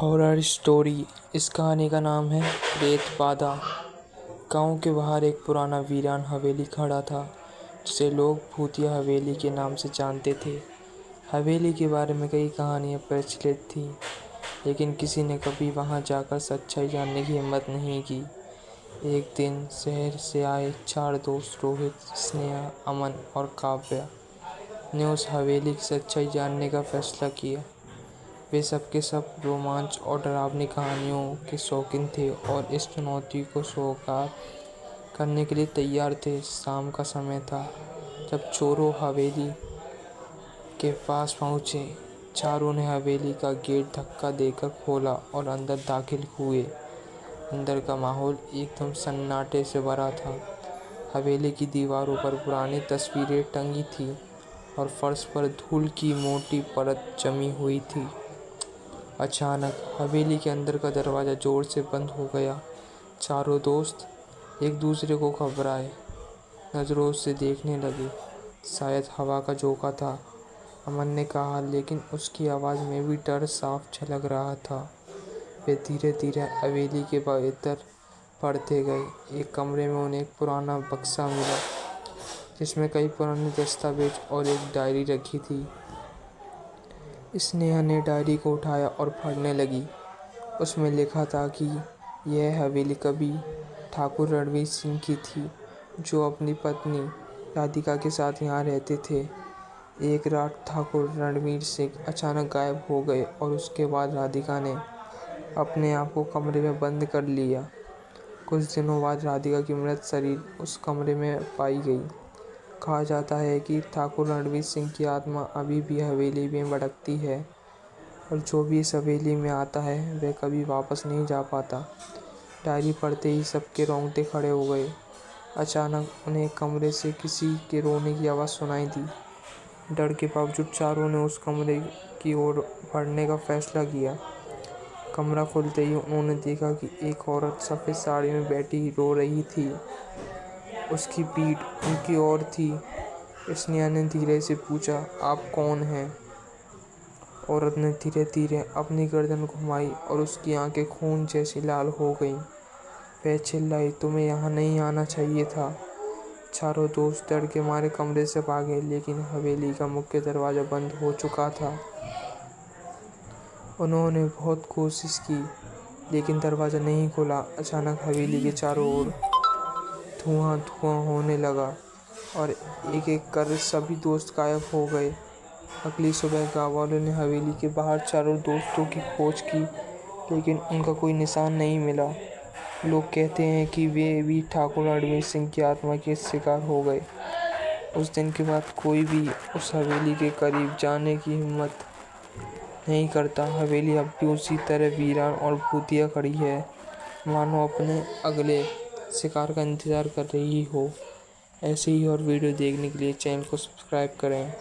Horror story. इस कहानी का नाम है प्रेत बाधा। गांव के बाहर एक पुराना वीरान हवेली खड़ा था, जिसे लोग भूतिया हवेली के नाम से जानते थे। हवेली के बारे में कई कहानियां प्रचलित थी, लेकिन किसी ने कभी वहां जाकर सच्चाई जानने की हिम्मत नहीं की। एक दिन शहर से आए 4 दोस्त रोहित, स्नेहा, अमन और काव्या ने उस हवेली की सच्चाई जानने का फैसला किया। वे सब के सब रोमांच और डरावनी कहानियों के शौकीन थे और इस चुनौती को स्वीकार करने के लिए तैयार थे। शाम का समय था जब चोरों हवेली के पास पहुंचे। चारों ने हवेली का गेट धक्का देकर खोला और अंदर दाखिल हुए। अंदर का माहौल एकदम सन्नाटे से भरा था। हवेली की दीवारों पर पुरानी तस्वीरें टंगी थी और फर्श पर धूल की मोटी परत जमी हुई थी। अचानक हवेली के अंदर का दरवाज़ा जोर से बंद हो गया। चारों दोस्त एक दूसरे को घबराए नज़रों से देखने लगे। शायद हवा का झोंका था, अमन ने कहा, लेकिन उसकी आवाज़ में भी डर साफ झलक रहा था। वे धीरे धीरे हवेली के भीतर बढ़ते गए। एक कमरे में उन्हें एक पुराना बक्सा मिला, जिसमें कई पुराने दस्तावेज और एक डायरी रखी थी। स्नेहा ने डायरी को उठाया और पढ़ने लगी। उसमें लिखा था कि यह हवेली कभी ठाकुर रणवीर सिंह की थी, जो अपनी पत्नी राधिका के साथ यहाँ रहते थे। एक रात ठाकुर रणवीर सिंह अचानक गायब हो गए और उसके बाद राधिका ने अपने आप को कमरे में बंद कर लिया। कुछ दिनों बाद राधिका की मृत शरीर उस कमरे में पाई गई। कहा जाता है कि ठाकुर रणवीर सिंह की आत्मा अभी भी हवेली में भटकती है और जो भी इस हवेली में आता है वह कभी वापस नहीं जा पाता। डायरी पढ़ते ही सबके रोंगटे खड़े हो गए। अचानक उन्हें कमरे से किसी के रोने की आवाज़ सुनाई दी। डर के बावजूद चारों ने उस कमरे की ओर बढ़ने का फैसला किया। कमरा खुलते ही उन्होंने देखा कि एक औरत सफ़ेद साड़ी में बैठी रो रही थी। उसकी पीठ उनकी ओर थी। स्नेहा ने धीरे से पूछा, आप कौन हैं? औरत ने धीरे धीरे अपनी गर्दन घुमाई और उसकी आंखें खून जैसी लाल हो गईं। वह चिल्लाई, तुम्हें यहाँ नहीं आना चाहिए था। चारों दोस्त डर के मारे कमरे से भागे, लेकिन हवेली का मुख्य दरवाज़ा बंद हो चुका था। उन्होंने बहुत कोशिश की, लेकिन दरवाज़ा नहीं खुला। अचानक हवेली के चारों ओर धुआं धुआं होने लगा और एक एक कर सभी दोस्त गायब हो गए। अगली सुबह गाँव वालों ने हवेली के बाहर चारों दोस्तों की खोज की, लेकिन उनका कोई निशान नहीं मिला। लोग कहते हैं कि वे भी ठाकुर रणवीर सिंह की आत्मा के शिकार हो गए। उस दिन के बाद कोई भी उस हवेली के करीब जाने की हिम्मत नहीं करता। हवेली अब भी उसी तरह वीरान और भूतिया खड़ी है, मानो अपने अगले शिकार का इंतजार कर रही हो। ऐसे ही और वीडियो देखने के लिए चैनल को सब्सक्राइब करें।